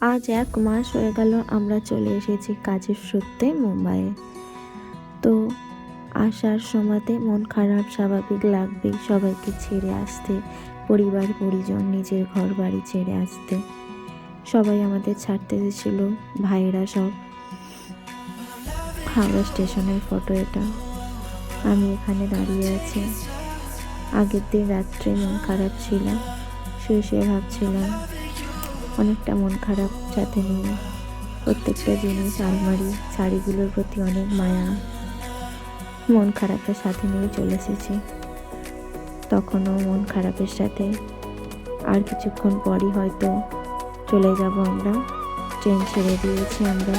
আজ 1 মাস হয়ে গেল আমরা চলে এসেছি কাজের সূত্রে মুম্বাইয়ে। তো আসার সময়তে মন খারাপ স্বাভাবিক লাগবেই, সবাইকে ছেড়ে আসতে, পরিবার পরিজন নিজের ঘর বাড়ি ছেড়ে আসতে। সবাই আমাদের ছাড়তে এসেছিল, ভাইয়েরা সব। হাওড়া স্টেশনের ফটো এটা। আমি এখানে দাঁড়িয়ে আছি। আগের দিন রাত্রে মন খারাপ ছিল, শুয়ে শুয়ে ভাবছিলাম অনেকটা মন খারাপ সাথে নিয়ে। প্রত্যেকটা জিনিস, আলমারি, শাড়িগুলোর প্রতি অনেক মায়া, মন খারাপের সাথে নিয়ে চলে এসেছি। তখনও মন খারাপের সাথে আর কিছুক্ষণ পরই হয়তো চলে যাব আমরা। ট্রেন ছেড়ে দিয়েছি আমরা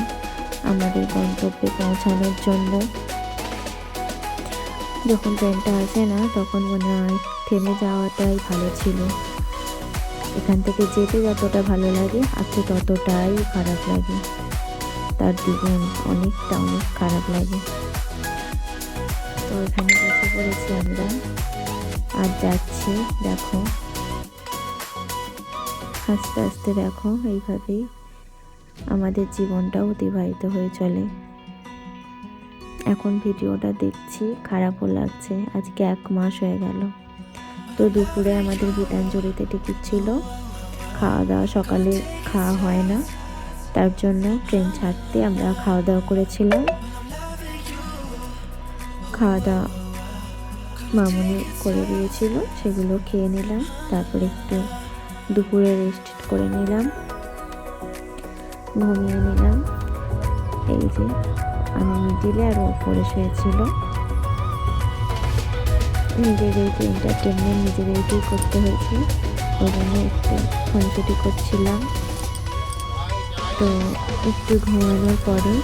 আমাদের গন্তব্যে পৌঁছানোর জন্য। যখন ট্রেনটা আসে না তখন মনে হয় থেমে যাওয়াটাই ভালো ছিল। এখান থেকে যেতে যতটা ভালো লাগে আসতে ততটাই খারাপ লাগে, তার দ্বিগুণ অনেক খারাপ লাগে। তো এখানে বসে পড়েছি আমরা আর যাচ্ছি। দেখো আস্তে আস্তে দেখো এইভাবেই আমাদের জীবনটাও অতিবাহিত হয়ে চলে। এখন ভিডিওটা দেখছি, খারাপও লাগছে। আজকে 1 মাস হয়ে গেল। তো দুপুরে আমাদের গীতাঞ্জলিতে টিকিট ছিল, খাওয়া দাওয়া সকালে খাওয়া হয় না, তার জন্য ট্রেন ছাড়তে আমরা খাওয়া দাওয়া করেছিলাম। খাওয়া দাওয়া মামুনি করে দিয়েছিল, সেগুলো খেয়ে নিলাম। তারপরে একটু দুপুরে রেস্ট করে নিলাম, ঘুমিয়ে নিলাম। এই যে আমি মিডিলে আর ওপরে শুয়েছিল। নিজেদেরকে এন্টারটেনমেন্ট নিজেদেরকেই করতে হয়েছে, ওই জন্য একটু ফোনচুটি করছিলাম। তো একটু ঘুমানোর পরে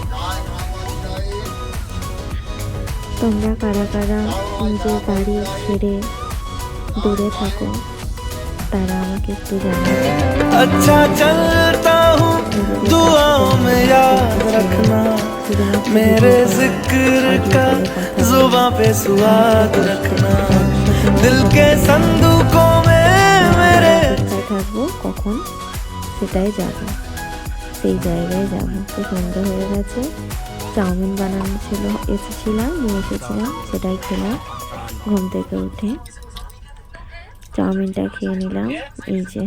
তোমরা কারা কারা নিজের বাড়ি ছেড়ে দূরে থাকো তারা আমাকে একটু জানাবে। अच्छा चलता हूँ दुआओं में याद रखना, मेरे जिक्र का जुबां पे सुहाग रखना, दिल के संदूकों में मेरे। থাকবো কখন সেটাই যাবো, সেই জায়গায় যাবো। তো সন্ধ্যা হয়ে গেছে, চাউমিন বানানো ছিল, নিয়ে এসেছিলাম, সেটাই খেলাম। ঘুম থেকে উঠে চাউমিনটা খেয়ে নিলাম। এই যে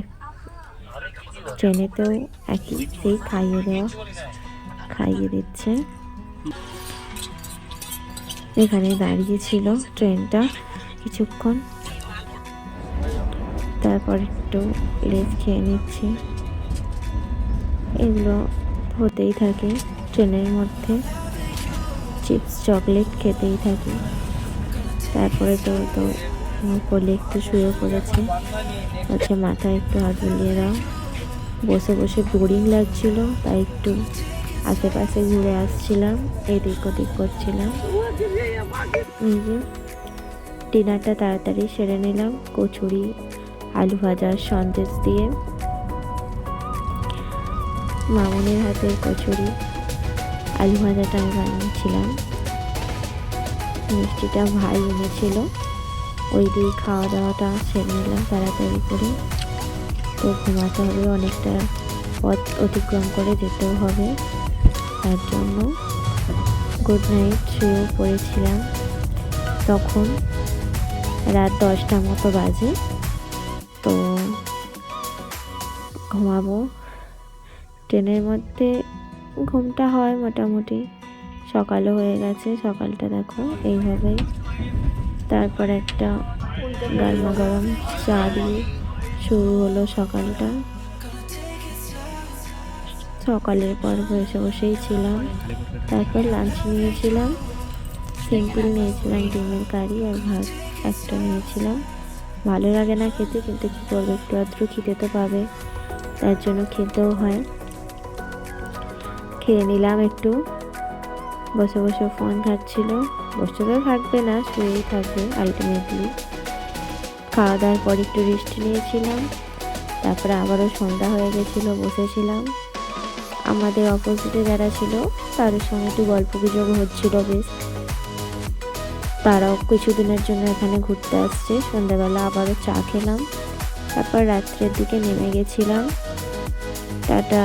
ট্রেনেতেও একই, সেই খাইয়ে দিচ্ছে। এখানে দাঁড়িয়েছিল ট্রেনটা কিছুক্ষণ, তারপর একটু লেস খেয়ে নিচ্ছি। এগুলো হতেই থাকে ট্রেনের মধ্যে, চিপস চকলেট খেতেই থাকি। তারপরে তো কোলে একটু শুয়ে পড়েছে, হচ্ছে মাথায় একটু হাত বুলিয়ে দাও। বসে বসে বোরিং লাগছিল, তাই একটু আশেপাশে ঘুরে আসছিলাম, এদিক ওদিক করছিলাম। এই যে ডিনারটা তাড়াতাড়ি সেরে নিলাম, কচুরি, আলু ভাজার সন্দেশ দিয়ে। মামুনের হাতের কচুরি, আলু ভাজাটা আমি বানিয়েছিলাম, মিষ্টিটা ভাই এনেছিল, ওই দিয়ে খাওয়া দাওয়াটা সেরে নিলাম তাড়াতাড়ি করে। তো ঘুমাতে হবে, অনেকটা পথ অতিক্রম করে যেতেও হবে, তার জন্য গুড নাইট শুয়েও পড়েছিলাম। তখন রাত 10টা মতো বাজে। তো ঘুমাবো। ট্রেনের মধ্যে ঘুমটা হয় মোটামুটি, সকালও হয়ে গেছে। সকালটা দেখো এইভাবেই। তারপর একটা গরমা গরম চা দিয়ে শুরু হলো সকালটা। সকালের পর বসেই ছিলাম। তারপর লাঞ্চ নিয়েছিলাম, সিম্পল নিয়েছিলাম, ডিমের কারি আর ভাত একটা নিয়েছিলাম। ভালো লাগে না খেতে, কিন্তু কী করবো, একটু আধটু খিদে তো পাবে, তার জন্য খেতেও হয়। খেয়ে নিলাম একটু। বসে বসে ফোন ঘাঁটছিল, বসে তো থাকবে না, শুয়েই থাকবে আলটিমেটলি। খাওয়া দাওয়ার পর একটু রেস্ট নিয়েছিলাম। তারপরে আবারও সন্ধ্যা হয়ে গেছিলো, বসেছিলাম। আমাদের অপোজিটে যারা ছিল তাদের সঙ্গে একটু গল্প গুজব হচ্ছিল বেশ। তারাও কিছুদিনের জন্য এখানে ঘুরতে আসছে। সন্ধ্যাবেলা আবারও চা খেলাম, তারপর রাত্রের দিকে নেমে গেছিলাম। টাটা।